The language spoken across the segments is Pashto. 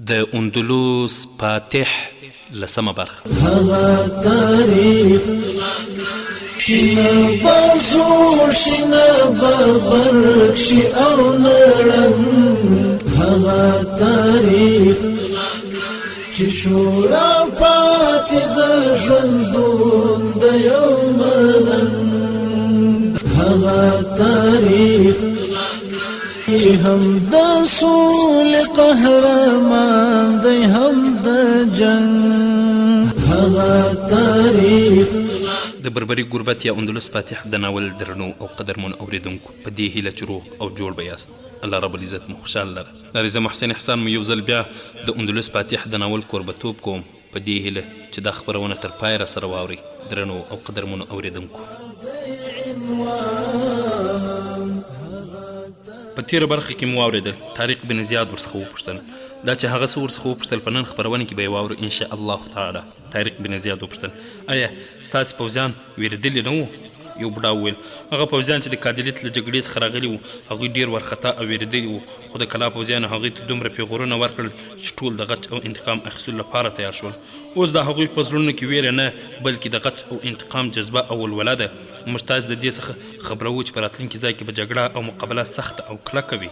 د اندلس فاتح لسمه برخه هغه تاریخ چې نه بازور شي نه برق شي او نړن هغه تاریخ چې شورا پاتې د ژوندون د یو منن هغه تاریخ چې هم د سول قهرمان دی هم د جنگ هغه تاریخ د بربري غربت یا اندلس فاتح د ناول درنو او قدرمن اوریدونکو په دې هیله چې روغ او جوړ به یاست الله رب العزت مو خوشحال لره لري محسن احسان مو یو ځل بیا د اندلس فاتح د ناول کوربتوب کوم په دې هیله چې دا خبرونه تر پای را سره واوري درنو او قدرمن اوریدونکو په تیره برخه کې مو واورېدل طارق بن زیاد ورڅخه وپوښتل دا چې هغه څه ورڅخه وپوښتل په نن خپرونه کې به یې واورو انشاء الله تعالی طارق بن زیاد وپوښتل آیا ستاسې پوځیان ویرېدلي نه وو یو بوډا وویل هغه پوځیان چې د کادلیت له جګړې څخه راغلي وو هغوی ډېر وارخطا او ویرېدلي وو خو د کلا پوځیانو هغوی ته دومره پیغورونه ورکړل چې ټول د غچ او انتقام اخیستلو لپاره تیار شول اوس د هغوی په زړونو کې ویره نه بلکې د غچ او انتقام جذبه او ولوله ده موږ تاسې د دې څخه خبروو چې په راتلونکي ځای کې به جګړه او مقابله سخته او کلکه وي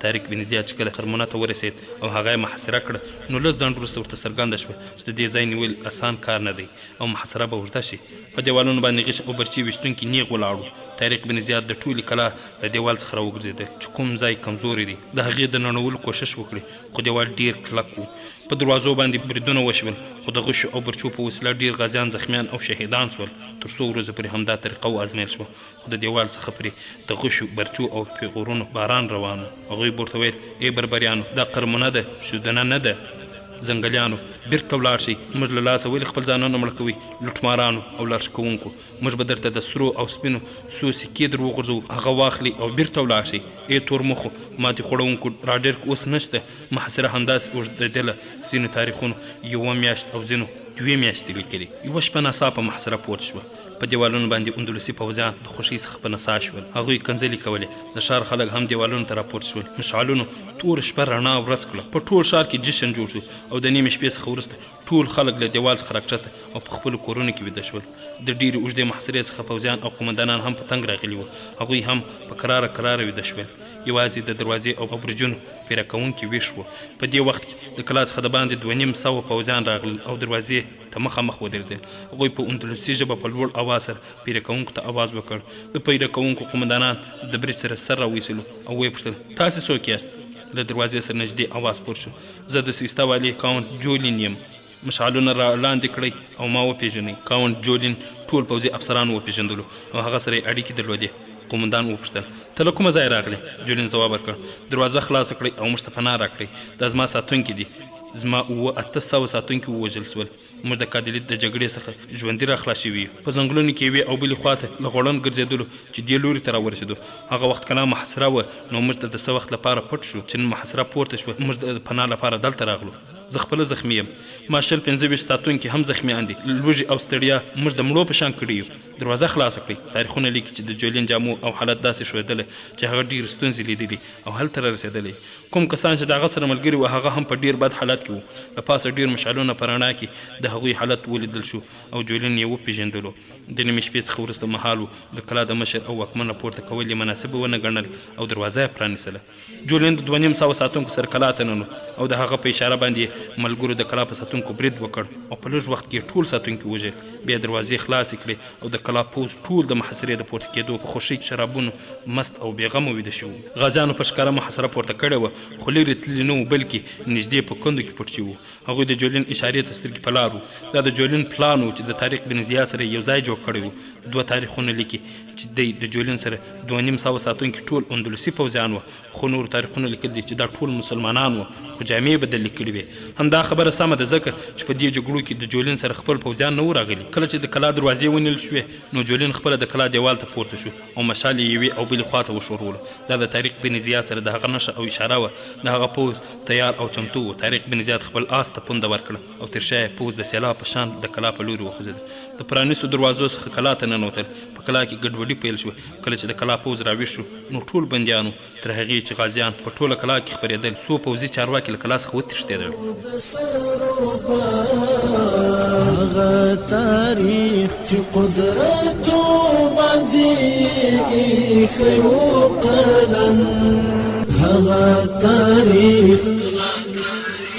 طارق بن زیاد چې کله خرمونه ته ورسېد او هغه یې محاصره کړه نو لږ ځنډ وروسته ورته څرګنده شوه چې د دې ځای نیول اسان کار نه دی او محاصره به اوږده شي په دیوالونو باندې غش او برچې ویشتونکي نیغ ولاړ وو طارق بن زیاد د ټولې کلا له دیوال څخه راوګرځېدل چې کوم ځای کمزوری دی د هغې د ننولو کوښښ وکړي خو دیوال ډېر کلک و په دروازو باندې بریدونه وشول خو د غشو او برچو په وسیله ډېر غازیان زخمیان او شهیدان شول تر څو ورځو پورې همدا طریقه وازمیل شوه خو د دیوال څخه پرې د غشو برچو او پیغورونو باران روان و هغوی به ورته ویل ای بربریانو دا قرمونه ده شودنه نه ده زنګلیانو بیرته ولاړ شئ موږ له لاسه ولې خپل ځانونه مړه کوئ لوټمارانو او لارښ کوونکو موږ به درته د سرو او سپینو څو سکې در وغورځوو هغه واخلئ او بیرته ولاړ شئ ای تور مخو ماتې خوړونکو راډرک اوس نشته محاصره همداسې اوږدېدله ځینو تاریخونو یوه میاشت او ځینو 2 میاشتې لیکلي یوه شپه ناڅاپه محاصره پورته شوه په دیوالونو باندې اندلسي پوځیان د خوښۍ څخه په نڅا شول هغوی کنځلې کولې د ښار خلک هم دیوالونو ته راپورته شول مشعلونو توره شپه رڼا ورځ کړه په ټول ښار کې جشن جوړ شو او د نیمې شپې څخه وروسته ټول خلک له دیوال څخه راکښته او په خپلو کورونو کې ویده شول د ډېرې اوږدې محاصرې څخه پوځیان او قومندانان هم په تنګ راغلي وو هغوی هم په کراره ویده شول یوازې د دروازې او برجونو پیره کوونکي ویښ وو په دې وخت کې د کلا څخه د باندې 250 پوځیان راغلل او دروازې ته مخامخ ودرېدل هغوی په اندلسي ژبه په لوړ اواز سره پیره کوونکو ته اواز وکړ د پیره کوونکو قومندانان د برج سره سر راویستلو او ویې پوښتل تاسې څوک یاست له دروازې سره نږدې اواز پورته شو زه د سیستا والي کاونټ جولین یم مشعلونه را لاندې کړئ او ما وپېژنئ کاونټ جولین ټول پوځي افسران وپېژندلو او هغه سره یې اړیکې درلودې قومندان وپوښتل ته له کومه ځایه راغلی جولین ځواب ورکړ دروازه خلاصه کړئ او موږ ته پناه راکړئ دا زما ساتونکي دي زما 800 ساتونکي ووژل شول موږ د کادلیت د جګړې څخه ژوندي راخلاص شوي یو په ځنګلونو کې یوې او بلې خواته له غوړن ګرځېدلو چې دې لوري ته راورسېدو هغه وخت کلا محاصره وه نو موږ ته د څه وخت لپاره پټ شو چې نن محاصره پورته شوه موږ د پناه لپاره دلته راغلو زه خپله زخمي یم ما 25 ساتونکي هم زخمیان دي لوږې او ستړیا موږ د مړو په شان کړي یو دروازه خلاصه کړئ تاریخونه لیکي چې د جولین جامو او حالت داسې ښودلی چې هغه ډېر ستونزې لیدلي او هلته را رسېدلی کوم کسان چې د هغه سره ملګري وو هغه هم په ډېر بد حالت کې وو له پاسه ډېر مشعلونه په رڼا کې د هغوی حالت ولیدل شو او جولین یې وپېژندلو د نیمې شپې څخه وروسته مهال و د کلا د مشر او واکمن راپورته کول یې مناسب ونه ګڼل او دروازه یې پرانیستله جولین د 250 ساتونکو سره کلا ته ننوت او د هغه په اشاره باندې ملګرو د کلا په ساتونکو برید وکړ او په لږ وخت کې ټول ساتونکي وژل بیا دروازې خلاصې کړې او د کلا پوځ ټول د محاصرې د پورته کېدو په خوښۍ شرابونو مست او بېغمه ویده شوي غازیانو په ښکاره محاصره پورته کړې وه خو لرې تللي نه وو بلکې نږدې په کندو کې پټ شوي وو هغوی د جولین اشارې ته سترګې په لار وو دا د جولین پلان و چې د طارق بن زیاد سره یو ځای جوړ کړی و 2 تاریخونه لیکي چې دی د جولین سره 250 ساتونکي ټول اندلسي پوځیان وه خو نورو تاریخونه لیکل دي چې دا ټول مسلمانان وه خو جامې یې بدلې کړې وې همدا خبره سمه ده ځکه چې په دې جګړو کې د جولین سره خپل پوځیان نه وو راغلي کله چې د کلا دروازې ونیول شوې نو جولین خپله د کلا دیوال ته پورته شو او مشال یې یوې او بلې خواته وښورولو دا د طارق بن زیاد سره د هغه نښه او اشاره وه د هغه پوځ تیار او چمتو و طارق بن زیاد خپل آس ته پونده ورکړه او تر شا یې پوځ د سیلاب په شان د کلا په لوري وخوځېده د پرانیستو دروازو څخه کلا ته ننوتل په کلا کې ګډوډي ګډوډي پیل شوه. کله چې د کلا پوځ راویښ شو نو ټول بندیانو تر هغې چې غازیان په ټوله کلا کې خپرېدل څو پوځي چارواکي له کلا څخه وتښتېدل. هغه تاریخ چې قدرتو باندې ایښی و قلم، هغه تاریخ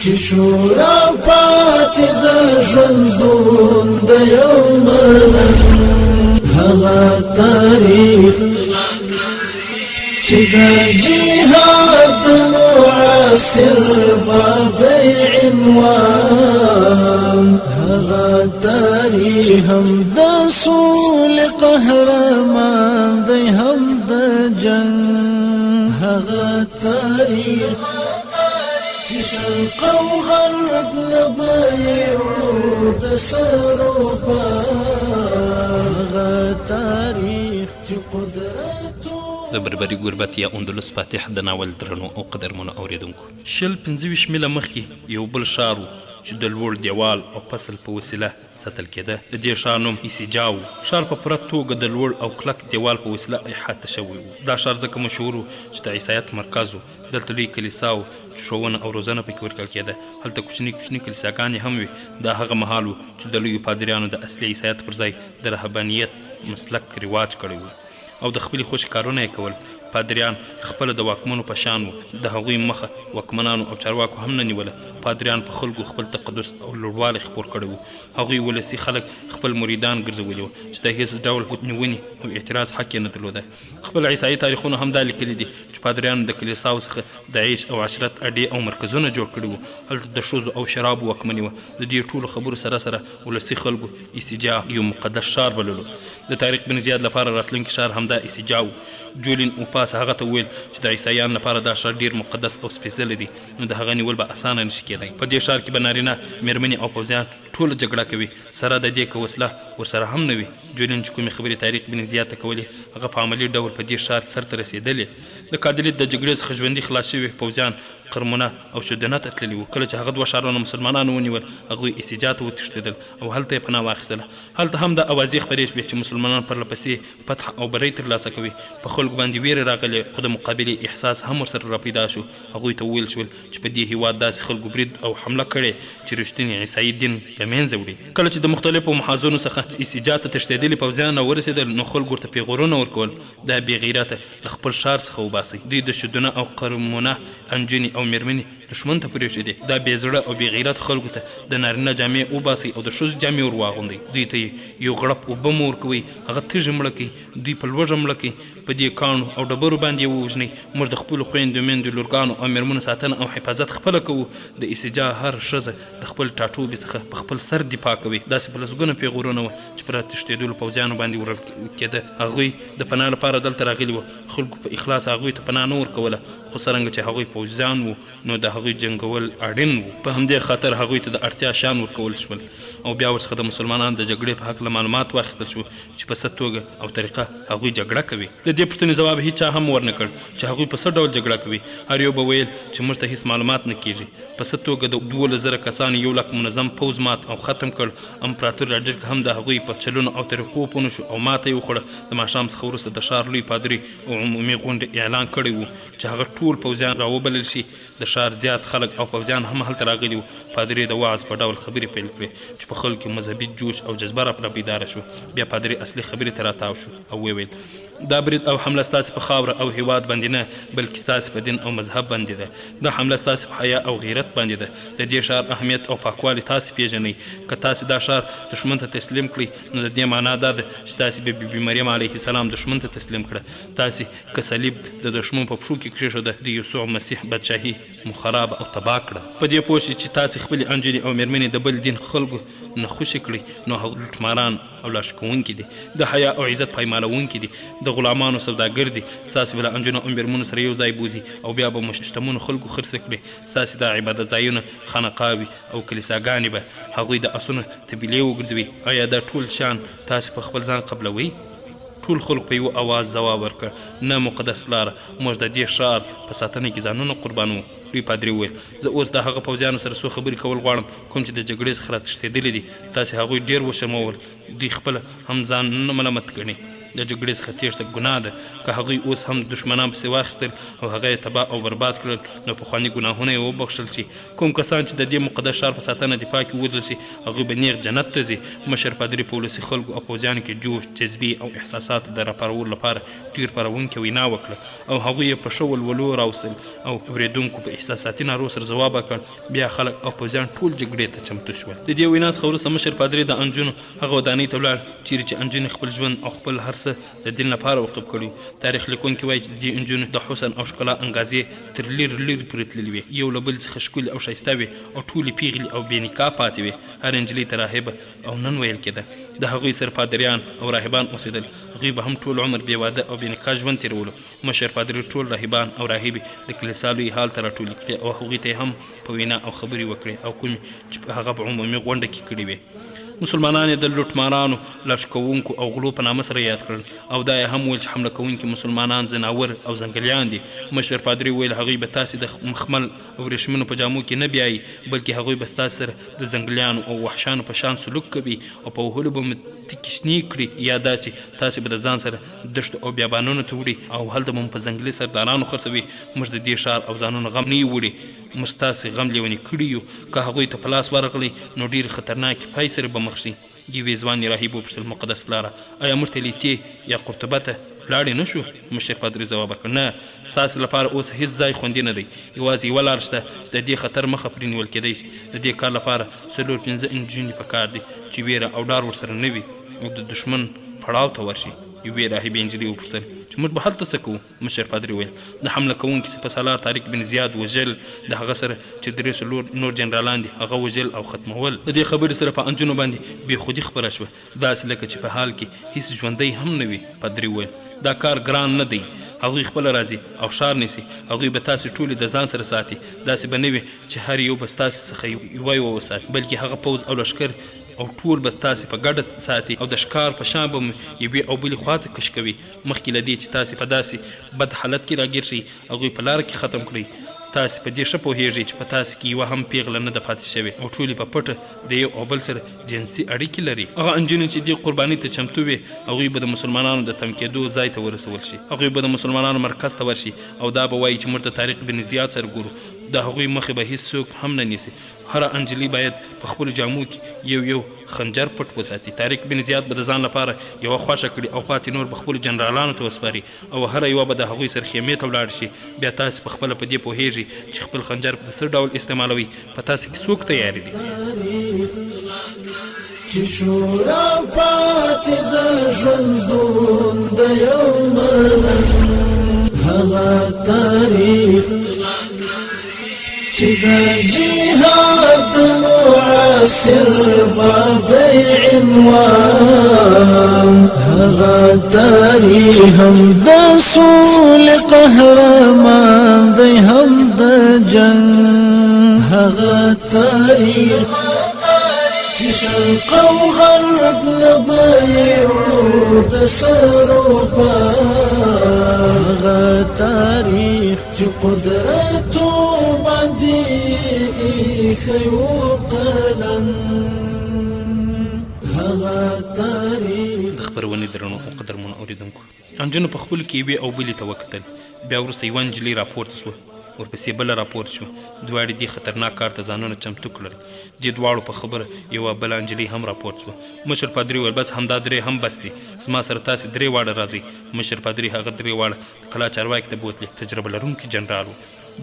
چې شورا پاتې د ژوندون د یو ملت، هغه تاریخ چې د جهاد معاصر باندې عنوان، هغه تاریخ چې هم د سولې قهرمان دی هم د جنگ، هغه تاریخ چې شرق او غرب نه بیعو د سروپا، هغه تاریخ چې قدرتو د بربري ګوربت یا اندلس فاتح د ناول درنو او قدرمنو اوریدونکو 25 میله مخکې یو بل ښار و چې د لوړ دیوال او فصل په وسیله ساتل کېده. د دې ښار نوم ایسیجا و. ښار په پوره توګه د لوړ او کلک دیوال په وسیله احاطه شوی و. دا ښار ځکه مشهور و چې د عیسایت مرکز و. دلته لوی کلیسا و چې ښوونه او روزنه پکې ورکول کېده. هلته کوچني کوچني کلیساګانې هم وي. دا هغه مهال و چې د لویو پادریانو د اصلي عیسایت پر ځای د رهبانیت مسلک رواج کړی و او د خپلې خوښې کارونه یې کول. پادریان خپله د واکمنو په شان و. د هغوی مخه واکمنانو او چارواکو هم نه نیوله. پادریان په خلکو خپل تقدس او لوړوالی خپور کړی و. هغوی ولسي خلک خپل مریدان ګرځولي وو چې د هېڅ ډول نیونې او اعتراض حق یې نه درلوده. خپل عیسایي تاریخونه هم دا لیکلي دي چې پادریانو د کلیساو څخه د عیش او عشرت اډې او مرکزونه جوړ کړي وو. هلته د ښځو او شرابو واکمني وه. د دې ټولو خبرو سره سره ولسي خلکو ایسیجا یو مقدس ښار بللو. د طارق بن زیاد لپاره راتلونکی ښار همدا ایسیجا و. جولین اوپاس هغه ته وویل چې د عیسایانو لپاره دا ښار ډېر مقدس او سپېڅلی دی، نو د هغه نیول به اسانه نشي کېدی. په دې ښار کې به نارینه مېرمنې او پوځیان ټوله جګړه کوي، سره د دې که وسله ورسره هم نه وي. جولین چې کومې خبرې طارق بن زیاد ته کولې هغه په عملي ډول په دې ښار سرته رسېدلې. د کادلیت د جګړې څخه ژوندي خلاص شوي پوځیان قرمونه او شدنه ته تللي وو. کله چې هغه دوه ښارونه مسلمانانو ونیول هغوی ایسیجا ته وتښتېدل او هلته یې پناه واخیستله. هلته هم د اوازې خپرې شوې چې مسلمانان پرله پسې فتح او بری ترلاسه کوي. په خلکو باندې ویره راغلې خو د مقابلې احساس هم ورسره راپیدا شو. هغوی ته وویل شول چې په دې هېواد داسې خلکو برید او حمله کړې چې رښتینی عیسایي دین له منځه وړي. کله چې د مختلفو محاذونو څخه ایسیجا ته تښتېدلي پوځیان راورسېدل نو خلکو ورته پیغورونه ورکول دا بې غیرته له خپل ښار څخه وباسئ. دوی د شدونه او قرمونه انجونې او مېرمنې دښمن ته پرېږدي. دا بې زړه او بې غیرت خلکو ته د نارینه جامې وباسئ او د ښځو جامې ور واغوندئ. دوی ته یو غړپ اوبه مه ورکوئ، هغه تیږې مړه کړئ، دوی په لوږه مړه کړئ، په دې کاڼو او ډبرو باندې یې ووژنئ. موږ د خپلو خویندو میندو لورګانو او مېرمنو ساتنه او حفاظت خپله کوو. د ایسیجا هر ښځه د خپل ټاټوبي څخه په خپل سر دفاع کوي. داسې په لسګونه پیغورونه وه چې پر تښتېدلو پوځیانو باندې وړل کېده. هغوی د پناه لپاره دلته راغلي وو. خلکو په اخلاص هغوی ته پناه نه ورکوله، خو څرنګه چې هغوی پوځیان وو نو د هغوی جنګول اړین وو. په همدې خاطر هغوی ته د اړتیا شیان ورکول شول او بیا ورڅخه د مسلمانانو د جګړې په هکله معلومات واخیستل شو چې په څه توګه او طریقه هغوی جګړه کوي. د دې پوښتنې ځواب هیچا هم ورنه کړ چې هغوی په څه ډول جګړه کوي. هر یو به ویل چې موږ ته هیڅ معلومات نه کیږي. په څه توګه د 12,000 کسانو 100,000 منظم پوځ مات او ختم کړ. امپراتور راډرک هم د هغوی په چلونو او طریقو پوه شو او ماته یې وخوړه. د ماښام څخه وروسته د ښار لوی پادري او عمومي غونډې اعلان کړی و چې هغه ټول پوځیان راوبلل شي. د ښار زیات خلک او پوځیان هم هلته راغلي وو. پادري د وعظ په ډول خبرې پیل کړې چې په خلکو کې مذهبي جوش او جذبه راپیداره شو. بیا پادري اصلي خبرې ته راتاو شو او ویل دا برید او حمله ستاسې په خاوره او هیواد باندې نه بلکې ستاسې په دین او مذهب باندې ده. دا حمله ستاسې په حیا او غیرت باندې ده. د دې ښار اهمیت او پاکوالی تاسې پیژنئ. که تاسې دا ښار دښمن ته تسلیم کړئ نو د دې معنا دا ده چې تاسې به بي مریم علیه السلام دښمن ته تسلیم کړه. تاسې که صلیب د دښمن په پښو کې کېښوده د یسوع مسیح بادشاهي مو خراب او تباه کړه. په دې پوه شئ چې تاسې خپلې انجونې او مېرمنې د بل دین خلکو نه خوشې کړئ نو هغه لوټماران او لاش کوونکي دي، د حیا او عزت پایمالوونکي دي، د غلامانو سوداګر دي. ستاسې به له انجونو او مېرمنو سره یو ځای بوځي او بیا به شتمنو خلکو خرڅه کړي. ستاسې دا عبادت ځایونه خانقاوي او کلیساګانې به هغوی د اسونو طبیلې وګرځوي. آیا دا ټول شیان تاسې په خپل ځان قبلوئ؟ ټول خلق په یو اواز ځواب ورکړ نه مقدس پلاره، موږ د دې ښار په ساتنه کې ځانونه قربانوو. لوی پادري وویل زه اوس د هغه پوځیانو سره څو خبرې کول غواړم کوم چې د جګړې څخه راتښتېدلي دي. تاسې هغوی ډېر وشرمول، دوی خپله هم ځان نه ملامت ګڼي. د جګړې څخه تېښته ګناه ده. که هغوی اوس هم دښمنان پسې واخیستل او هغه یې تباه او برباد کړل نو پخواني ګناهونه یې وبخښل شي. کوم کسان چې د دې مقدس ښار په ساتنه دفاع کې ولیدل شي هغوی به نیغ جنت ته ځي. مشر پادري په ولسي خلکو او پوځیانو کې جوش، جذبې او احساساتو د راپارولو لپاره ډېر پارونکې وینا وکړه او هغوی یې په ښه ولولو راوستل او اورېدونکو په احساساتي نارو سره ځواب ورکړ. بیا خلک او پوځیان ټول جګړې ته چمتو شول. د دې وینا څخه وروسته مشر پادري د انجونو هغه ودانۍ ته ولاړ چیرې چې انجونې خپل ژوند او خپل هر څه د دین لپاره وقف کړي. تاریخ لیکونکي وایي چې د دې انجونو د حسن او ښکلا انګازې تر لرې پورې تللې وې، یو له بل څخه ښکلې او ښایسته وې او ټولې پیغلې او بې نکاح پاتې وې. هر نجلۍ ته راهبه او نن ویل کېده. د هغوی سره پادریان او راهبان اوسېدل. هغوی به هم ټول عمر بې واده او بې نکاح ژوند تېرولو. مشر پادري ټول راهبان او راهبې د کلیسا لوی هال ته راټولې کړې او هغوی ته هم په وینا او خبرې وکړې او کومې چې هغه په عمومي غونډه کې کړې وې. مسلمانان یې د لوټمارانو، لاشکوونکو او غلو په نامه سره یاد کړل او دا یې هم ویل چې حمله کوونکي مسلمانان ځناور او ځنګلیان دي. مشر پادري ویل هغوی به تاسې د مخمل او ورېښمینو په جامو کې نه بیایي بلکې هغوی به ستاسې سره د ځنګلیانو او وحشانو په شان سلوک کوي او په وهلو به مو تکې شنې کړي، یا دا چې تاسې به د ځان سره دښتو او بیابانونو ته وړي او هلته به مو په ځنګلي سردارانو خرڅوي. موږ د دې ښار او ځانونو غم نه یو وړي، موږ ستاسې غم لیونې کړي یو. که هغوی ته په لاس ورغلی نو ډېرې خطرناکې پای سره به مخ شي. یوې ځوانې راهب وپوښتل مقدس پلاره آیا موږ ته لیتې یا قرطبه ته لاړې نه شو؟ مشر پادري ځواب ورکړ نه، ستاسې لپاره اوس هېڅ ځای خوندي نه دی. یوازې یوه لار شته چې د دې خطر مخه پرې نیول کېدی شي. د دې کار لپاره 4-5 نجونې پکار دي چې ویره او ډار ورسره نه وي او د دښمن پړاو ته ورشي. یوې راهبې نجلۍ وپوښتل چې موږ به هلته څه کوو؟ مشر پادري ویل د حمله کوونکي سپه سالار طارق بن زیاد وژل، د هغه سره چې 3 نور جنرالان دي هغه وژل او ختمول. د دې خبرې سره په انجونو باندې بې خودي خپره شوه، داسې لکه چې په حال کې هیڅ ژوندی هم نه وي. پادري وویل دا کار ګران نه دی، هغوی خپله راځي او ښار نیسي. هغوی به تاسې ټولې د ځان سره ساتي. داسې به نه وي چې هر یو به ستاسې څخه یوه وساتي، بلکې هغه پوځ او لښکر او ټول به ستاسې په ګډه ساتي او د ښکار په شان به یوې او بلې خواته کش کوي. مخکې له دې چې تاسې په داسې بد حالت کې راګیر شئ هغوی په لاره کې ختم کړئ. تاسې په دې ښه پوهیږئ چې په تاسې کې یوه هم پیغله نه ده پاتې شوې او ټولې په پټه د یو او بل سره جنسي اړیکې لري. هغه نجونې چې دې قربانۍ ته چمتو وي هغوی به د مسلمانانو د تم کېدو ځای ته ورسول شي. هغوی به د مسلمانانو مرکز ته ورشي او دا به وایي چې موږ د طارق بن زیاد سره ګورو. د هغوی مخې به هیڅ څوک هم نه نیسي. هره انجلۍ باید په خپلو جامو کې یو خنجر پټ وساتي. طارق بن زیاد به د ځان لپاره یوه خوښه کړي او پاتې نور به خپلو جنرالانو ته وسپاري او هره یوه به د هغوی سره خیمې ته ولاړ شي. بیا تاسې په خپله په دې پوهیږئ چې خپل خنجر په څه ډول استعمالوي. په تاسې کې څوک تیار دي؟ چې شورا پاتې د ژوندون د یو منن هغه تاریخ چې د جهاد معاصر باب عنوان هغه تاریخ چې هم د سول قهرمان دی هم د جنگ هغه تاریخ چې شرق او غرب نبیعو د سروپا هغه تاریخ چې قدرتو باندې ایښی و قلم هغه تاریخ. د خپرونې درنو او قدرمنو اورېدونکو، انجونو په خپلو کې یوې او بلې ته وکتل. بیا وروسته یوه نجلۍ راپورته سوه، ورپسې بله راپورته شوه. دواړې دې خطرناک کار ته ځانونه چمتو کړل. دې دواړو په خبره یوه بله نجلۍ هم راپورته شوه. مشر پادري وویل بس همدا 3 هم بس دي، زما سره تاسې 3 واړه راځئ. مشر پادري هغه 3 واړه کلا چارواکي ته بوتلې. تجربه لرونکی جنرال و.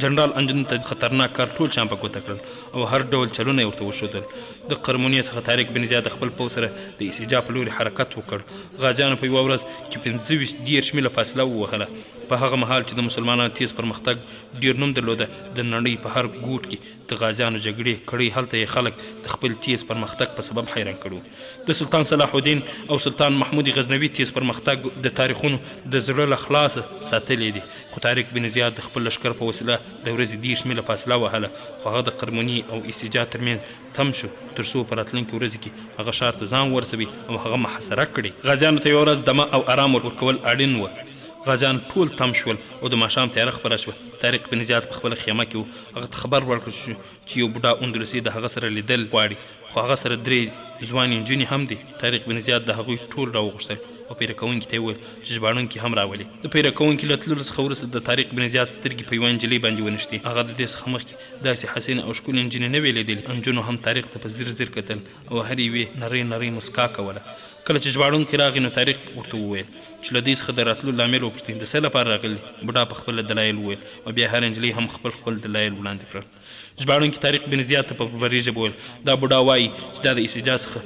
جنرال انجونو ته خطرناک کار ټول شیان په ګوته کړل او هر ډول چلونه یې ورته وښودل. د قرمونیې څخه طارق بن زیاد خپل پوځ سره د اسیجا په لوري حرکت وکړ. غازیانو په یوه ورځ کې 25 میله فاصله ووهله. په هغه مهال چې د مسلمانانو تیز پرمختګ ډیر نوم درلوده، د نړۍ په هر ګوټ کې د غازیانو جګړې کړۍ، هلته یې خلک د خپل تیز پرمختګ په سبب حیران کړو. د سلطان صلاح الدین او سلطان محمود غزنوي تیز پرمختګ د تاریخونو د زړه له خلاصه ساتلی دي. خو طارق بن زیاد د خپل لښکر په وسیله د ورځې 30 میله فاصله وهله. خو هغه د قرموني او اسیجا ترمنځ تم شو تر څو په راتلونکي ورځې کې هغه ښار ته ځان ورسوي او هغه محاصره کړي. غازیانو ته یوه ورځ دمه او ارام ورکول اړین و. غازیان ټول تم شول او د ماښام تیاره خپره شوه. طارق بن زیاد په خپله خیمه کې و. هغه ته خبر ورکړل شو چې یو بوډا اندلسي د هغه سره لیدل غواړي، خو هغه سره 3 ځوانې نجونې هم دي. طارق بن زیاد د هغوی ټول راوغوښتل او پیره کوونکي ته یې وویل چې ژباړونکي هم راولي. د پیره کوونکي له تللو څخه وروسته د طارق بن زیاد سترګې په یوه نجلۍ باندې ونښتې. هغه د دې څخه مخکې داسې حسینه او ښکلې نجونې نه وې لیدلې. نجونو هم طارق ته په ځیر ځیر کتل او هر یوې نرۍ نرۍ مسکا کوله. کله چې ژباړونکی راغی نو طارق ورته وویل چې له دوی څخه د راتلو لامل وپوښتې د څه لپاره راغلي. بوډا په خپله دلایل وویل او بیا هر نجلۍ هم خپل دلایل وړاندې کړل. ژباړونکي طارق بن زیاد ته په بربري ژبه وویل دا بوډا وایي چې دا د ایسجا څخه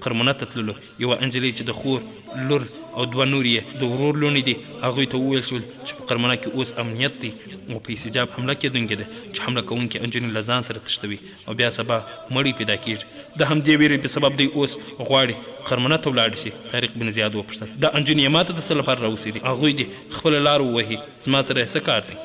قرمونه ته تللو یوه نجلۍ چې د خور لور او دوه نور یې د ورور لوڼې دي هغوی ته وویل شول چې په قرمونه کې اوس امنیت دی او په ایسجاب حمله کېدونکې ده چې حمله کوونکې نجونې له ځان سره تښتوي او بیا سبا مړی پیدا کېږي. د همدې ویرې په سبب دی اوس غواړي قرمونه ته ولاړ شي. طارق بن زیاد وپوښتل دا نجونې یې ماته د څه لپاره راوسي دي؟ هغوی دې خپله لار ووهي زما سره یې څه کار دی؟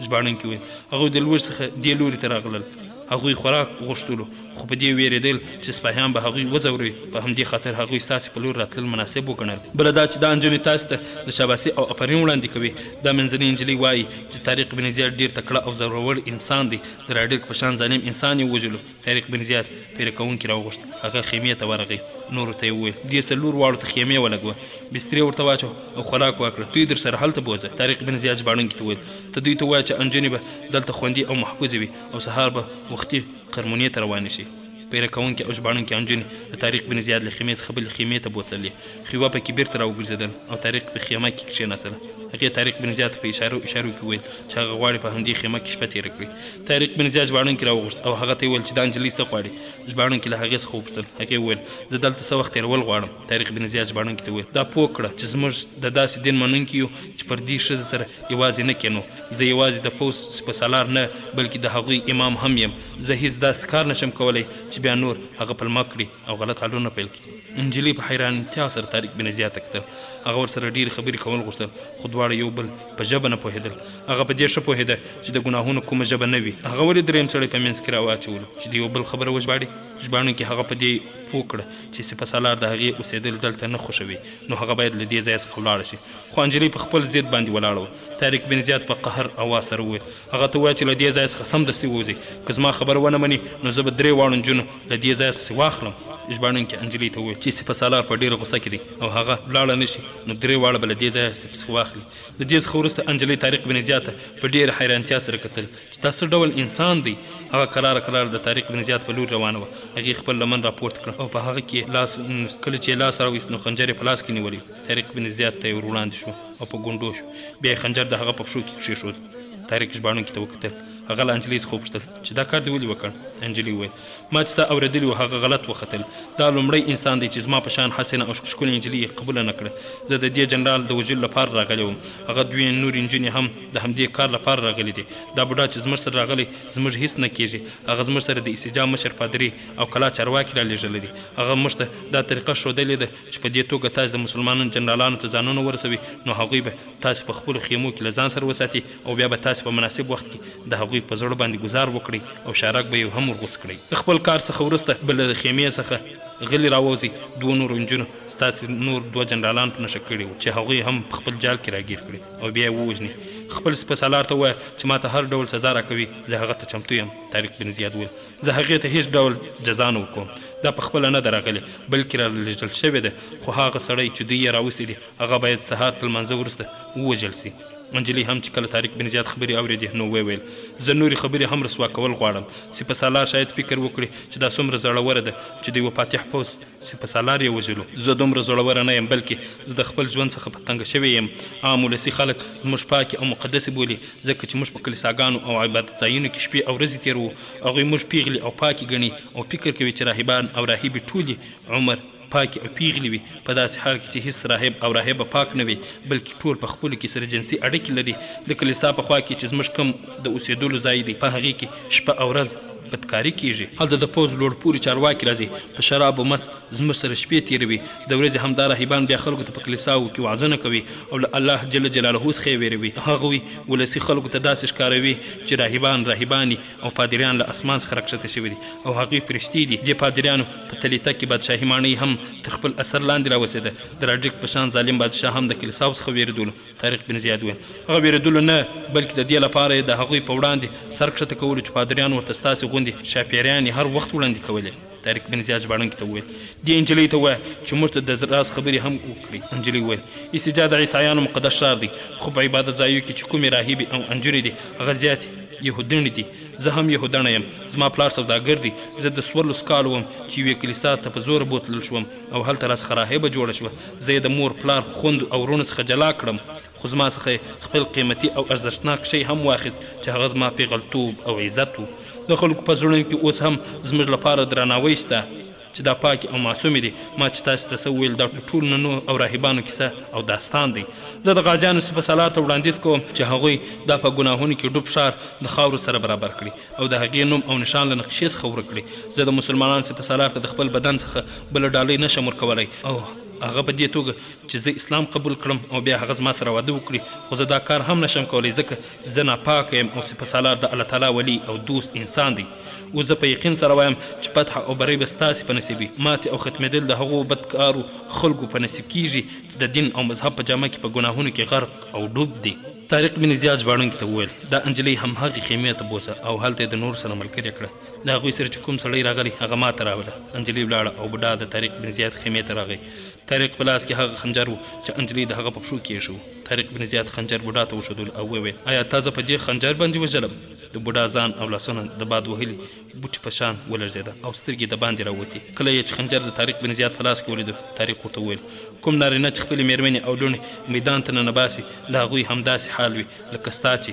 ژباړونکي وویل هغوی د لور څخه دې لوري ته راغلل. هغوی خوراک غوښتلو خو په دې ویرېدل چې سپاهیان به هغوی وځوروي. په همدې خاطر هغوی ستاسې په لور راتلل مناسب وګڼل. بله دا چې دا نجونې تاسو ته د شاباسي او افرین وړاندې کوي. دا منځنۍ نجلۍ وایي چې طارق بن زیاد ډېر تکړه او زورور انسان دی. د راډیک په شان ظالم انسان یې وژلو. طارق بن زیاد پیره کوونکي راوغوښت. هغه خیمې ته ورغی. نورو ته یې وویل دې څلور واړو ته خیمې ولګوه، بسترې ورته واچو او خوراک ورکړه. دوی در سره هلته بوځه. طارق بن زیاد ژباړونکي ته وویل ته دوی ته ووایه چې نجونې به دلته خوندي او محفوظې وي او سهار به وختي قرمونې ته روانې شي. پیره کوونکي او ژباړونکي نجونې د طارق بن زیاد له خیمې څخه بلې خیمې ته بوتللې. خیوه پکې بیرته راوګرځېدل او طارق په خیمه کې کښېناستله. هغې طارق بن زیاد په اشارو کې وویل چې هغه غواړي په همدې خیمه کې شپه تېره کړي. طارق بن زیاد ژباړونکي راوغوښت او هغه ته یې وویل چې دا نجلۍ څه غواړي. ژباړونکي له هغې څخه وپوښتل. هغې وویل زه دلته څه وخت تېرول غواړم. طارق بن زیاد ژباړونکي ته وویل دا پوه کړه چې زموږ د داسې دین منونکي یو چې پر دې ښځې سره یوازې نه کېنو. زه یوازې د پوځ سپهسالار نه بلکې د هغوی امام هم یم. زه هېڅ داسې کار نشم کولی چې بیا نور هغه پلمه کړي او غلط حالونه پیل کړي. نجلۍ په حیرانتیا سره طارق بن زیاد ته کتل. هغه ورسره ډېرې خبرې کول غوښتل خو دواړه یو بل په ژبه نه پوهېدل. هغه په دې ښه پوهېده چې د ګناهونو کومه ژبه نه وي. هغه ولې درېیم سړی په منځ کې راواچولو چې د یو بل خبره وژباړي. ژباړونکي هغه په دې پوه کړه چې سپهسالار د هغې اوسېدل دلته نه خوښوي نو هغه باید له دې ځایه څخه ولاړه شي. خو نجلۍ په خپل ضد باندې ولاړه وه. طارق بن زیاد په قهر اواز سره وویل هغه ته ووایه چې له دې ځایه څخه سمدستي ووځي. که زما خبره ونه مني نو زه به درې واړو نجونو له دې ځایه څخه واخلم. ژباړونکي نجلۍ ته وویل چې سپهسالار په ډېره غوسه کې دی او هغه ولاړه نه شي نو درې واړه به له دې ځایه څخه واخلي. د دې څخه وروسته نجلۍ طارق بن زیاد ته په ډېره حیرانتیا سره کتل چې دا څه ډول انسان دی. هغه کراره د طارق بن زیاد په لور روانه وه. هغې خپل لمن راپورته کړه او په هغه کې کله چې یې لاس راویست نو خنجر یې په لاس کې نیولی. طارق بن زیاد ته یې ور وړاندې شو او په ګونډو شو. بیا یې خنجر د هغه په پښو کې کښېښود. طارق ژباړونکي ته وکتل. هغه له نجلۍ څخه وپوښتل چې دا کار دې ولې وکړ؟ نجلۍ وویل ما چې ستا اورېدلي وو هغه غلط وختل. دا لومړی انسان دی چې زما په شان حسینه او ښکلې نجلۍ یې قبوله نه کړه. زه د دې جنرال د وژلو لپاره راغلی وم. هغه دوې نورې نجونې هم د همدې کار لپاره راغلي دي. دا بوډا چې زموږ سره راغلی زموږ هېڅ نه کېږي. هغه زموږ سره د ایسجا مشر پادري او کلا چارواکي رالېږلی دي. هغه موږ ته دا طریقه ښودلې ده چې په دې توګه تاسې د مسلمانانو جنرالانو ته ځانونه ورسوي نو هغوی به تاسې په خپلو خیمو کې له ځان سره وساتي او بیا به تاسې په مناسب وخت کې د هغوی په زړه باندې گزار وکړي او شارک به یې هم ورغوڅ کړي. د خپل کار څخه وروسته بله د خیمې څخه غلي راووځي. دوه نورو نجونو ستاسې نور دوه جنرالان په نښه کړي وو چې هغوی هم په خپل جال کې راګیر کړي او بیا یې ووژني. خپل سپهسالار ته ووایه چې ما ته هر ډول سزا راکوي زه هغه ته چمتو یم. طارق بن زیاد وویل زه هغې ته هېڅ ډول جزا نه ورکوم. دا په خپله نه ده راغلې بلکې رالېږدل شوې ده. خو هغه سړی چې دوی یې راوستي دي هغه باید سهار تر لمانځه وروسته ووژل سي. نجلۍ هم چې کله طارق بن زیاد خبرې اورېدې نو ویل زه نورې خبرې هم رسوا کول غواړم. سپهسالار شاید فکر وکړي چې دا څومره زړوره ده چې د یوه فاتح پوځ سپهسالار یې وژلو. زه دومره زړوره نه یم بلکې زه د خپل ژوند څخه په تنګه شوی یم. عام ولسي خلک زموږ پاکې او مقدسې بولي ځکه چې موږ په کلیساګانو او عبادت ځایونو کې شپې او ورځې تېروو. هغوی موږ پیغلې او پاکې ګڼي او فکر کوي چې راهبان او راهبې ټولې عمر پاکې او پیغلې وي. په داسې حال کې چې هیڅ راهب او راهبه پاک نه وي بلکې ټول په خپلو کې سره جنسي اړیکې لري. د کلیسا په خوا کې چې زموږ کوم د اوسېدلو ځای دی په هغې کې شپه او ورځ بدکاري کېږي. هلته د پوځ لوړ پورې چارواکي راځي په شراب او مس زموږ سره شپې تېروي. د ورځې همدا راهبان بیا خلکو ته په کلیساو کې وعظونه کوي او له الله جل جلاله څخه یې ویروي. هغوی ولسي خلکو ته داسې ښکاروي چې راهبانې او پادریان له اسمان څخه راکښته شوي دي او هغوی فرښتې دي. دې پادریانو په تلیته کې بادشاهي ماڼۍ هم تر خپل اثر لاندې راوسېده. د راډیک په شان ظالم بادشاه هم د کلیساو څخه ویرېدلو. طارق بن زیاد وویل هغه ویرېدلو نه بلکې د دې لپاره یې د هغوی په وړاندې سر کښته کولو چې پادریان ورته ستاسې غوندې شاپیریان هر وخت وړاندې کولې. طارق بن زیاد ژباړونکي ته وویل دې نجلۍ ته ووایه چې موږ ته د راز خبرې هم وکړي. نجلۍ وویل ایسجا د عیسایانو مقدس ښار دی، خو په عبادت ځایو کې چې کومې راهبې او انجونې دي هغه زیاتې یهودنې دي. زه هم یهودنه یم، زما پلار سوداګر دی. زه د 14 کالو وم چې یوې کلیسا ته په زور بوتلل شوم او هلته راڅخه راهبه جوړه شوه. زه یې د مور پلار خوندو او وروڼو څخه جلا کړم، خو زما څخه خپل قیمتي او ارزښتناک شی هم واخیست چې هغه زما پیغلتوب او عزت و. د خلکو په زړونو کې اوس هم زموږ لپاره درناوی شته چې دا پاکې او معصومې دي. ما چې تاسو ته څه وویل دا ټول ننو او راهبانو کیسه او داستان دی. زه د غازیانو سپه سالار ته وړاندیز کوم چې هغوی دا په ګناهونو کې ډوب ښار د خاورو سره برابر کړي او د هغې نوم او نشان له نقشې څخه ورک کړي. زه د مسلمانانو سپه سالار ته د خپل بدن څخه بله ډالۍ نشم ورکولی او هغه په دې توګه چې زه اسلام قبول کړم او بیا هغه زما سره واده وکړي، خو زه دا کار هم نشم کولی ځکه زه ناپاکه یم او سپه سالار د الله تعالی ولی او دوست انسان دی. اوس زه په یقین سره وایم چې فتح او بری به ستاسې په نصیب وي. ماتې او ختمېدل د هغو بدکارو خلکو په نصیب کیږي چې د دین او مذهب په جامه کې په ګناهونو کې غرق او ډوب دي. طارق بن زیاد ژباړونکي ته وویل دا انجلۍ همهغې خیمې ته بوځه او هلته یې د نورو سره ملګرې کړه. د هغوی سره چې کوم سړی راغلی هغه ما ته راوله. انجلۍ ولاړه او بوډا د طارق بن زیاد خیمې ته راغی. طارق په لاس کې هغه خنجر و چې انجلۍ د هغه په پښو کې ایښی و. طارق بن زیاد خنجر بوډا ته وښودل او وویل آیا تا زه په دې خنجر باندې وژلم؟ د بوډا ځان او لاسونه د باد وهلي بوټي په شان ولړزېده او سترګې د باندې راوتې. کله یې چې خنجر د طارق بن زیاد په لاس کې ولیده طارق ورته وویل کوم نارینه چې خپلې مېرمنې او لوڼې میدان ته ننباسي د هغوی همداسې حال وي لکه ستا چې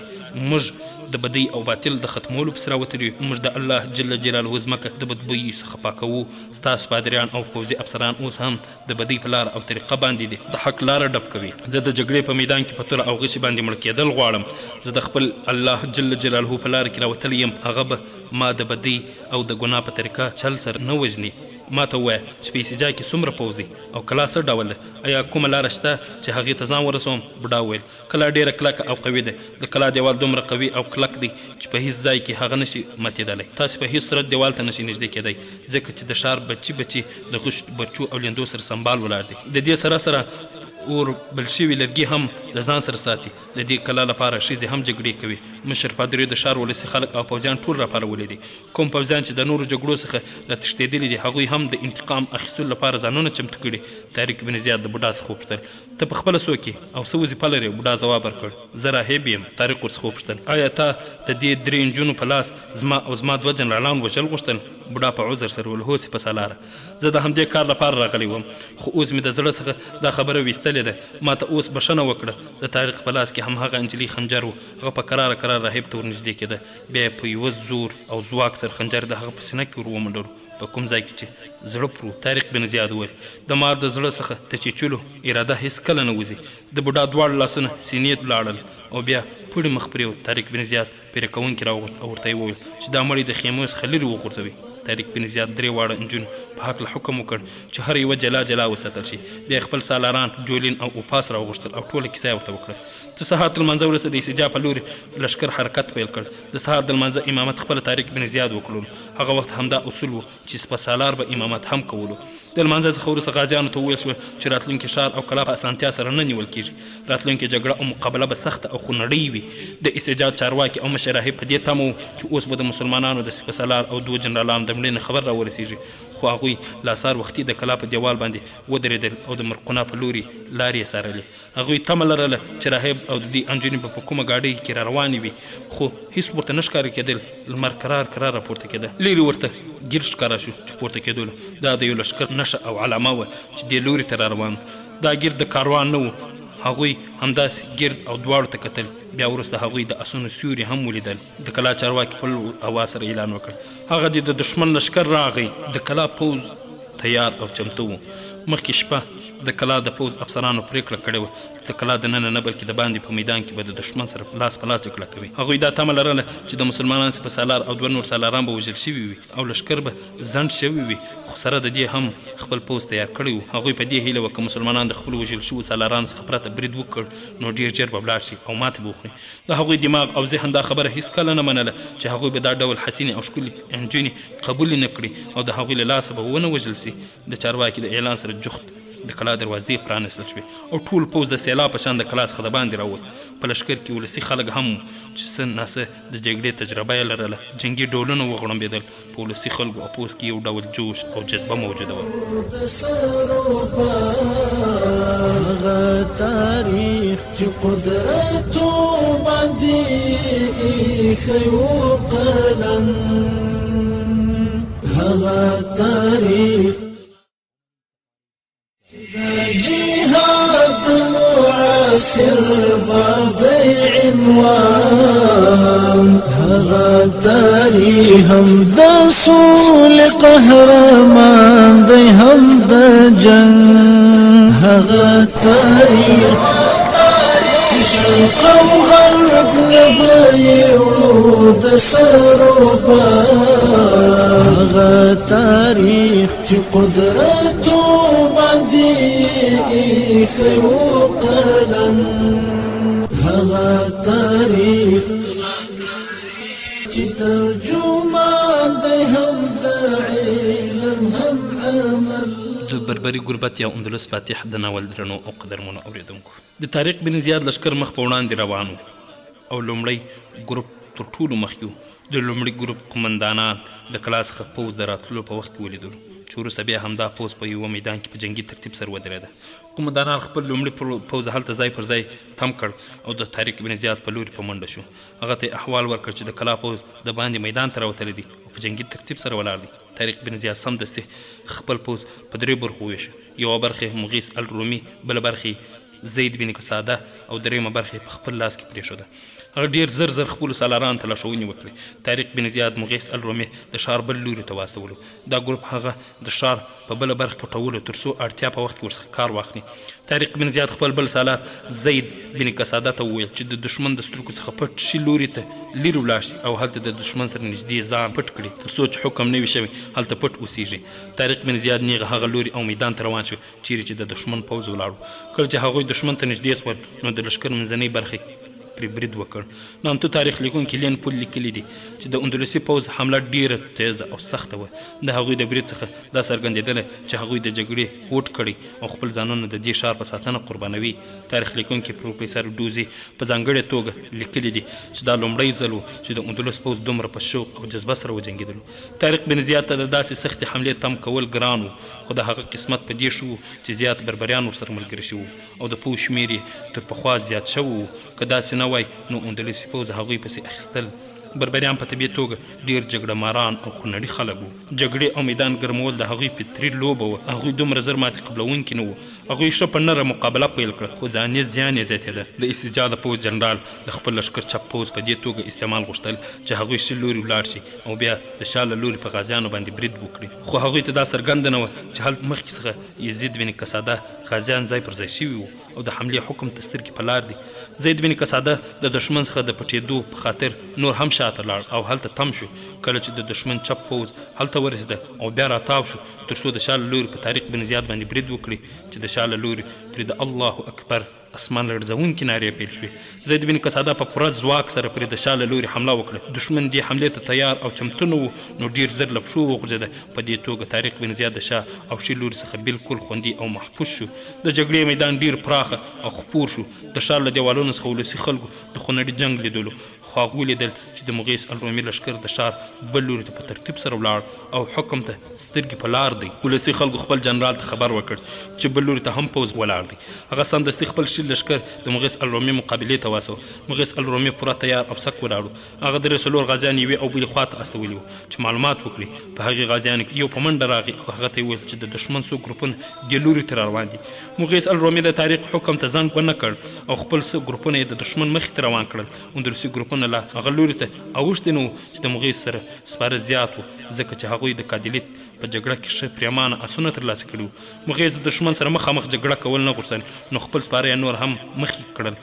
موږ د بدۍ او باطل د ختمولو پسې راوتلي یو. موږ د الله جل جلاله ځمکه د بدبویو څخه پاکوو. ستاسو پادریان او پوځي افسران اوس هم د بدۍ په لاره او طریقه باندې دي، د حق لاره ډب کوي. زه د جګړې په میدان کې په توره او غشي باندې مړ کېدل غواړم. زه د خپل الله جل جلاله په لاره کې راوتلی یم، هغه به ما د بدۍ او د ګناه په طریقه چل سر نه وژني. ما ته ووایه چې په ایسجا کې څومره پوځ دی او کلا څه ډول ده؟ آیا کومه لاره شته چې هغې ته ځان ورسوم؟ بوډا وویل کلا ډېره کلکه او قوي ده. د کلا دیوال دومره قوي او کلک دی چې په هیڅ ځای کې هغه نشي ماتېدلی. تاسې په هیڅ صورت دیوال ته نشي نږدې کېدی ځکه چې د ښار بچي د غشت بچو او لیندو سره سنبال ولاړ دي. د دې سره اور بل شوي لرګي هم د ځان سره ساتي. د دې کلا لپاره ښځې هم جګړې کوي. مشر پادري د ښار ولسي خلک او پوځیان ټول راپارولي دي. کوم پوځیان چې د نورو جګړو څخه راتښتېدلي دي هغوی هم د انتقام اخیستلو لپاره ځانونه چمتو کړي. طارق بن زیاد د بوډا څخه وپوښتل ته پخپله څوک یې او څه وظیفه لرې؟ بوډا ځواب ورکړ زه راهب یم. طارق ورڅخه وپوښتل آیا تا د دې 3 نجونو په لاس زما او زما 2 جنرالان وژل غوښتل؟ بوډا په عذر سره وویل هو سپه سالاره زه د همدې کار لپاره راغلی وم، خو اوس مې د زړه څخه دا خبره ویستلې ده. ما ته اوس بښنه وکړه. د طارق په لاس کې همهغه انجلۍ خنجر و. هغه په کراره راهب ته ورنږدې کېده. بیا یې په یوه زور او ځواک سره خنجر د هغه په سینه کې ور ومنډلو په کوم ځای کې چې زړه پرو. طارق بن زیاد وویل د مار د زړه څخه د چیچلو اراده هېڅ کله نه وځي. د بوډا دواړه لاسونه سینې ته ولاړل او بیا پړي مخ پرېوت. طارق بن زیاد پیره کوونکي راوغوښت او ورته یې وویل چې دا مړی د خیمو څخه لرې وغورځوي. طارق بن زیاد 3 واړه نجونو په هکله حکم وکړ چې هر یوه جلا جلا وساتل شي. بیا خپل سالاران جولین او اوپاس راوغوښتل او ټوله کیسه یې ورته وکړه. د سهار تر لمانځه وروسته د ایسجا په لورې لښکر حرکت پیل کړ. د سهار د لمانځه امامت خپله طارق بن زیاد وکړلو. هغه وخت همدا اصول و چې سپه سالار به امامت هم کولو. د لمانځه څخه وروسته غازیانو ته وویل شول چې راتلونکي ښار او کلا په اسانتیا سره نه نیول کېږي. راتلونکې جګړه او مقابله به سخته او خونړۍ وي. د ایسجا چارواکي او مشر راهب په دې تمه و چې اوس به د مسلمانانو د سپه سالار او 2 جنرالانو د مړینې خبر راورسېږي، خو هغوی لاثار وختي د کلا په دیوال باندې ودرېدل او د مرقنا په لوري لارې یې څارلې. هغوی تمه لرله چې راهب او د دې انجونې به په کومه ګاډۍ کې را روانې وي، خو هېڅ ورته نه ښکاره کېدل. لمر کرار راپورته کېده. لیرې ورته ګیر ښکاره شو چې پورته کېدلو. دا د یو لښکر نښه او علامه وه چې دې لوري ته را روان. دا ګیر د کاروان نه و. هغوی همداسې ګرد او دواړو ته کتل. بیا وروسته هغوی د اسونو سیوري هم ولیدل. د کلا چارواکي خپل اواز سره اعلان وکړ هغه د دښمن لښکر راغی. د کلا پوځ تیار او چمتو و. مخکې شپه د کلا د پوځ افسرانو پرېکړه کړې وه چې د کلا د ننه نه بلکې د باندې په میدان کې به د دښمن سره لاس په لاس جګړه کوي. هغوی دا تمه لرله چې د مسلمانانو سپه سالار او 2 نور سالاران به وژل شوي وي او لښکر به ځنډ شوي وي، خو سره د دې هم خپل پوځ تیار کړی و. هغوی په دې هیله وه که مسلمانان د خپلو وژل شوو سالارانو څخه پرته برید وکړ نو ډېر ژر به ولاړ شي او ماتې به وخوري. د هغوی دماغ او ذهن دا خبره هېڅ کله نه منله چې هغوی به دا ډول حسینې او ښکلې انجونې قبول نه کړي او د هغوی له لاسه به ونه وژل سي. د چارواکي د اعلان سره جخت د کلا دروازې پرانستل شوې او ټول پوځ د سیلاب په شان د کلا څخه د باندې راووت. په لښکر کې ولسي خلک هم چې څه ناسه د جګړې تجربه یې لرله، جنګي ډولونه وغړمبېدل. په ولسي خلکو او پوځ کې یو ډول جوش او جذبه موجوده وه. تاریخ چې قدرت باندې ایښی و قلم، هغه تاریخ جهاد معاصر باب عنوان، هغه تاریخ چې هم د سول قهرمان دی هم د جنگ، هغه تاریخ چې شرق او غرب نبیو د سروبا، هغه تاریخ چې قدرت باندې ایښی و قلم، هغه تاریخ چې ترجمان دی هم د علم هم عمل. د بربري ګربت یا اندلس فاتح د ناول درنو او قدرمنو اوریدونکو، د طارق بن زیاد لشکر مخ په وړاندې روان و او لومړی ګروپ تر ټولو مخکې و. د لومړي ګروپ قمندانان د کلا څخه پوځ د راتللو په وخت کې ولیدلو چې وروسته بیا همدا پوځ په یوه میدان کې په جنګي ترتیب سره ودرېده. قمندانان خپل لومړي پوځ هلته ځای پر ځای تم کړ او د طارق بن زیاد په لوري په منډه شو. هغه ته احوال ورکړ چې د کلا پوځ د باندې میدان ته راوتلی دی او په جنګي ترتیب سره ولاړ دی. طارق بن زیاد سمدستي خپل پوځ په 3 برخو وویشو. یوه برخه مغیث الرومي، بله برخه زید بن قصاده او دریمه برخه په خپل لاس کې پرېښوده. هغه ډېر زر زر خپلو سالارانو ته لارښوونې وکړې. طارق بن زیاد مغیث الرومي د ښار بل لوري ته واستولو. دا ګروپ هغه د ښار په بله برخه پټولو تر څو اړتیا په وخت کې ورڅخه کار واخلي. طارق بن زیاد خپل بل سالار زید بن قصاده ته وویل چې د دشمن د سترګو څخه پټ شي لوري ته لرې ولاړ شي او هلته د دشمن سره نږدې ځان پټ کړي تر څو چې حکم نه وي شوی هلته پټ اوسیږي. طارق بن زیاد نیغه هغه لوري او میدان ته روان شو چیرې چې د دشمن پوځ ولاړ. کله چې هغوی دشمن ته نږدې سول نو د لښکر منځنۍ برخې پرې برید وکړ. نامتو تاریخ لیکونکي لین پول لیکلي دي چې د اندلسي پوځ حمله ډیره تیزه او سخته وه. د هغوی د برید څخه دا څرګندېدله چې هغوی د جګړې هوډ کړی او خپل ځانونه د دې ښار په ساتنه قربانوي. تاریخ لیکونکي پروفیسر ډوزي په ځانګړې توګه لیکلي دي چې دا لومړی ځل و چې د اندلس پوځ دومره په شوق او جذبه سره وجنګېدلو. طارق بن زیاد ته د داسې سختې حملې تم کول ګران و، خو د هغه قسمت په دې شو چې زیات بربریان ورسره ملګري شوي او د پوځ شمېر یې تر پخوا زیات شوی و. که داسې نه وای نو اندلسي پوځ هغوی پسې اخیستل. بربریان په طبیعي توګه ډېر جګړه ماران او خونړي خلک وو. جګړې او میدان ګرمول د هغوی فطري لوبه وه. هغوی دومره زر ماتې قبلوونکي نه وو. هغوی ښه په نره مقابله پیل کړه خو ځاني زیان یې زیاتېده. د استجا د پوځ جنرال د خپل لښکر چپ پوځ په دې توګه استعمال غوښتل چې هغوی شل لوري ولاړ شي او بیا د شا له لوري په غازیانو باندې برید وکړي. خو هغوی ته دا څرګنده نه وه چې هلته مخکې څخه یزید بن قصاده غازیان ځای پر ځای شوي وو او د حملې حکم ته سترګې په لار دي. زید بن قصاده د دشمن څخه د پټېدو په خاطر نور هم شاته لاړ او هلته تم شو. کله چې د دشمن چپ پوځ هلته ورسېده او بیا راتاو شو تر څو د شا له لوري په طارق بن زیاد باندې برید وکړي چې د شا له لوري پرې د الله اکبر اسمان لړزونکي نارې پیل شوې. زید بن قصاده په پوره ځواک سره پرې د شا له لوري حمله وکړه. دشمن دې حملې ته تیار او چمتو نه و نو ډېر زر له پښو وغورځېده. په دې توګه طارق بن زیاد د شا او ښي لوري څخه بالکل خوندي او محفوظ شو. د جګړې میدان ډېر پراخه او خپور شو. د ښار له دیوالونو څخه ولسي خلکو د خونړي جنګ لیدلو خو هغوی لیدل چې د مغیث الرومي لښکر د ښار بل لوري ته په ترتیب سره ولاړ او حکم ته سترګې په لار دی. ولسي خلکو خپل جنرال ته خبر وکړ چې بل لوري ته هم پوځ ولاړ دی. هغه سمدستي خپل شل لښکر د مغیث الرومي مقابلې ته واستو. مغیث الرومي پوره تیار او سک ولاړو. هغه درې څلور غازیان یوې او بلې خواته استولي وو چې معلومات وکړي. په هغې غازیانو کې یو په منډه راغی او هغه ته یې ویل چې د دشمن څو ګروپونه دې لوري ته روان دي. مغیث الرومي د طارق حکم ته زنګ ونه کړ او خپل څه ګروپونه یې د دشمن مخې ته روان کړل. اندلسي ګروپونه لا هغه لوري ته اوښتي نه وو چې د مغیث سره سپاره زیات وو ځکه چې هغوی د کادلیت په جګړه کې ښه پریمانه آسونه ترلاسه کړي وو. مغیث د دشمن سره مخامخ جګړه کول نه غوښتل نو خپل سپاره یې نور هم مخکې کړل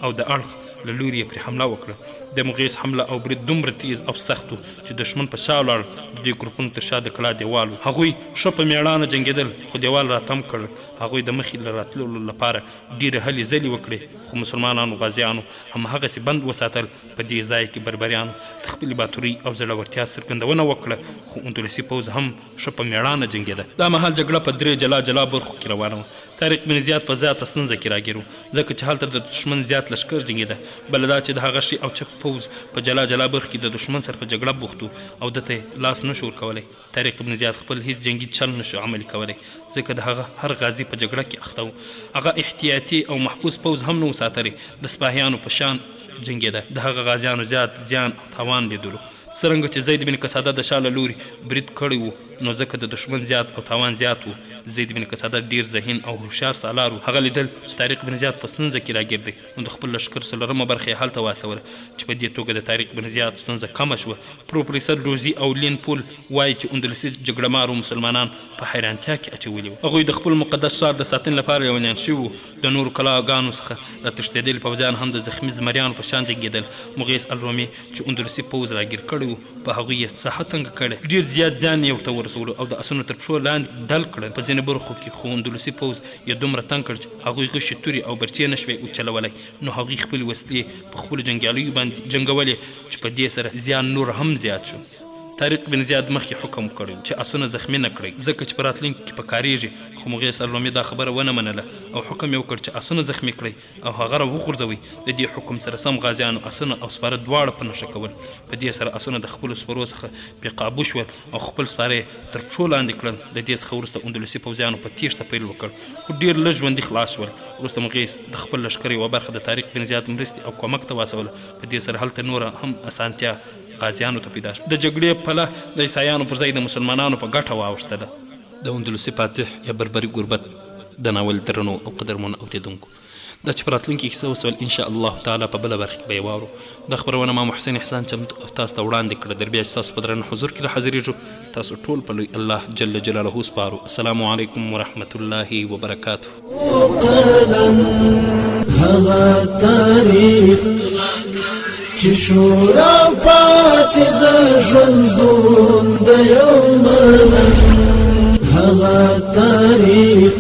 او د اړخ له لوري یې پرې حمله وکړه. د مغیث حمله او برید دومره تیز او سخت و چې دښمن په شا ولاړ. د دې ګروپونو تر شا د کلا دیوال و. هغوی ښه په میړانه جنګېدل خو دیوال راتم کړ. هغوی د مخې له راتللو لپاره ډېرې هلې ځلې وکړې خو مسلمانانو غازیانو همهغسې بند وساتل. په دې ځای کې بربریانو د خپلې باتورۍ او زړورتیا څرګندونه وکړه خو اندلسي پوځ هم ښه په میړانه جنګېده. دا مهال جګړه په 3 جلا جلا برخو کې روانه وه. طارق بن زیاد په زیاته ستونزه کې راګیر و ځکه چې هلته د دښمن زیات لښکر جنګېده. بله دا چې د هغه ښي او چپ پوځ په جلا جلا برخو کې د دښمن سره په جګړه بوخت و او ده ته لاس نه شو ورکولی. طارق بن زیاد خپل هیڅ جنګي چل نه شو عملي کولی ځکه د هغه هر غازي په جګړه کې اخته و. هغه احتیاطي او محفوظ پوځ هم نه و ساتلی. د سپاهیانو په شان جنګېده. د هغه غازیانو زیات زیان او تاوان لیدلو. څرنګه چې زید بن قصاده د شا له لوري برید کړی و نو ځکه د دښمن زیات او تاوان زیات و. زید بن قصاده ډیر ذهین او هوښیار سالار و. هغه لیدل چې طارق بن زیاد په ستونزه کې راګیر دی نو د خپل لښکر څلورمه برخه یې هلته واستوله چې په دې توګه د طارق بن زیاد ستونزه کمه شوه. پروفیسر روزي او لین پول وایي چې اندلسي جګړه مارو مسلمانان په حیرانتیا کې اچولي وو. هغوی د خپل مقدس ښار د ساتنې لپاره لیونیان شوي وو. د نورو کلاګانو څخه راتښتېدلي پوځیان هم د زخمي زمریانو په شان جنګېدل. مغیث الرومي چې اندلسي پوځ راګیر کړی و په هغوی یې ساحه تنګه کړې. ډېر زیات زیان یې ورته ورسولو او د اسونو تر پښو لاندې ډل کړل. په ځینې برخو کې خو اندلسي پوځ یې دومره تنګ کړ چې هغوی غشې تورې او برچې نه شوی وچلولی نو هغوی خپلې وسلې په خپلو جنګیالیو باندې جنګولې چې په دې سره زیان نور هم زیات شو. طارق بن زیاد مخکې حکم کړی چې اسونه زخمي نه کړئ ځکه چې په راتلونکي کې پکارېږي خو مغیث الرومي دا خبره ونه منله او حکم یې وکړ چې اسونه زخمي کړئ او هغه راوغورځوئ. د دې حکم سره سم غازیانو اسونه او سپاره دواړه په نښه کول. په دې سره اسونه د خپلو سپرو څخه بې قابو شول او خپل سپاره یې تر پښو لاندې کړل. د دې څخه وروسته اندلسي پوځیانو په تیښته پیل وکړ خو ډېر لږ ژوندي خلاص شول. وروسته مغیث د خپل لښکر یوه برخه د طارق بن زیاد مرستې او کومک ته واستوله. په دې سره هلته نوره هم اسانتیا غازیانو ته پیدا شو. د جګړې پله د عیسایانو پر ځای د مسلمانانو په ګټه واوښتله. د اندلسي فاتح یا بربري ګوربت د ناول درنو او قدرمنو اورېدونکو دا چې په راتلونکي کیسه وسول انشاء الله تعالی په بله برخه کې به یې واورو. دا خپرونه ما محسن احسان چمتو او تاسو ته وړاندې کړه. در بیا چې تاسو په درنه حضور کې راحاضرېږو تاسو ټول په لوی الله جل جلاله سپارو. السلام علیکم ورحمة الله وبرکاته. هغه تاریخ چې شورا پاتې د ژوندون د یو ملک هغه تاریخ